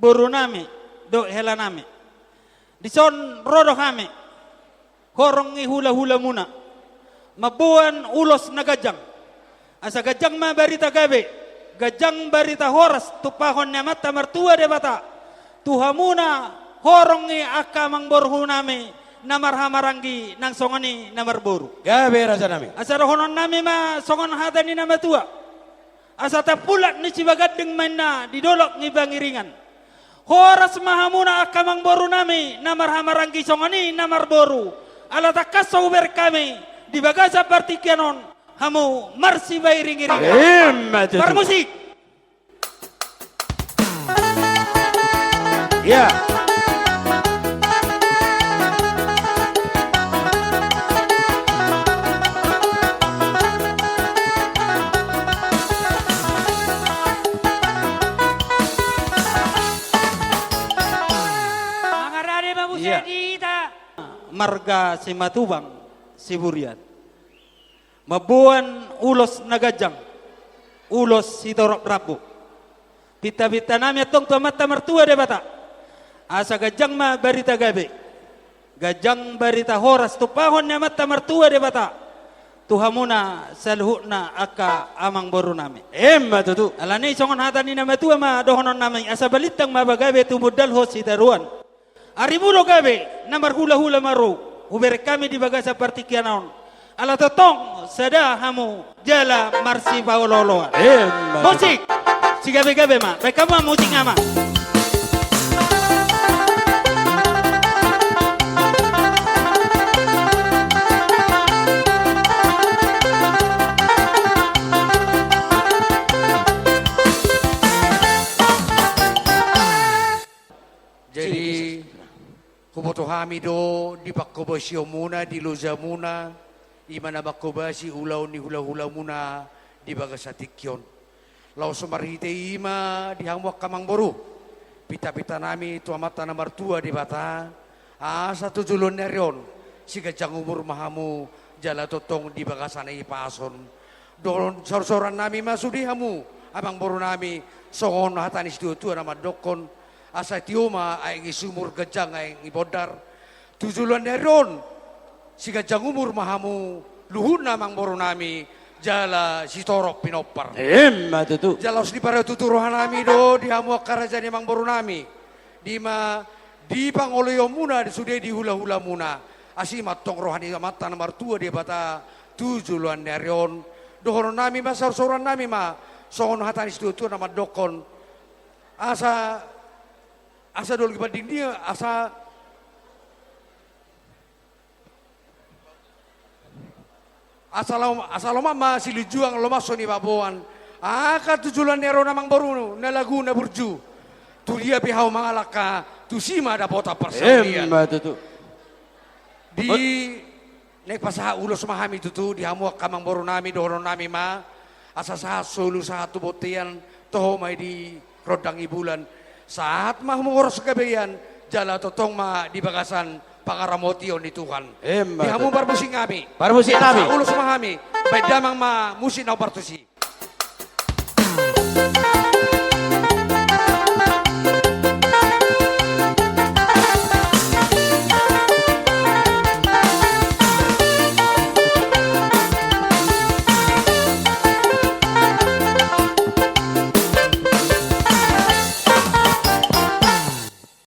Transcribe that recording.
boru nami do hela nami dison rodo kami horong hula-hula muna mabuan ulos na gajang asa gajang ma barita gabe gajang barita horas tupahon na mata martua de bata tuhamuna horong akamang borhu nami namar hamarangi nang songoni namar boru gabe rasa nami asa rohonon nami ma songon hadani nama tua asa tapulat ni cibagadeng maina didolok ni bangiringan horas mahamuna akamang boru nami namar hamarangi songoni namar boru ala takasau ber kami di bagasa partikianon hamu marsi bairingiringan bermusik ya marga si Matubang si Burian mabuan ulos nagajang ulos si Torok Rabu pita-pita nami atong mata mertua de bata asa gajang ma barita gabe gajang barita horas tupahon na mata mertua de bata tuhamuna salhuna aka amang boru nami tutu alani songon hata ni nama tua ma dohonon nami asa balitang mabagabe tumudal ho si daruan aribulo gabe namar hula-hula maru uber kami di bagasa partikianon ala totong sada hamu jala marsi paololoan musik si gabe-gabe ma baik kamu musik ama jadi kuboto hamido di pakkobasyo muna di loza muna imana bakkobasi ulaw ni hula-hula muna di bagasatikyon law sumarhite ima di hamwak kamang boru pita-pita nami tuamata na martua di bata asa tujulon neryon si gajang umur mahamu jala totong di bagasana ipason doron sor-soran nami masudi hamu abang boru nami songon hatanis tua nama dokon asa tiuma ay sumur gajang ay ibodar tujulan neron si gajang umur mahamu luhun namang boru nami jala si torok pinopar tutu jalos di para tuturuhan nami do di hamu karajani mang boru nami di ma di pangoloyo muna di sude di hula-hula muna asimat tong rohani mata nomor tua di bata tujulan neron dohoron nami masar soran nami ma songon hatanis tua nama dokon asa dol gibading dia asa loma ma silujuang loma soni baboan aka tujulan nero namang baru na lagu na burju tulia pihau mangalaka tusima da bota persalian di nek pasaha ulos mahami tutu di hamu kamang baru nami doron nami ma asa saha solu saha tubotian toho mai di rodang ibulan saat mah mengurus kebayan jala totong mah di bagasan pangaramotion di Tuhan di hamu barmusing kami barmusing kami ulus mahami baik damang mah musin au partusi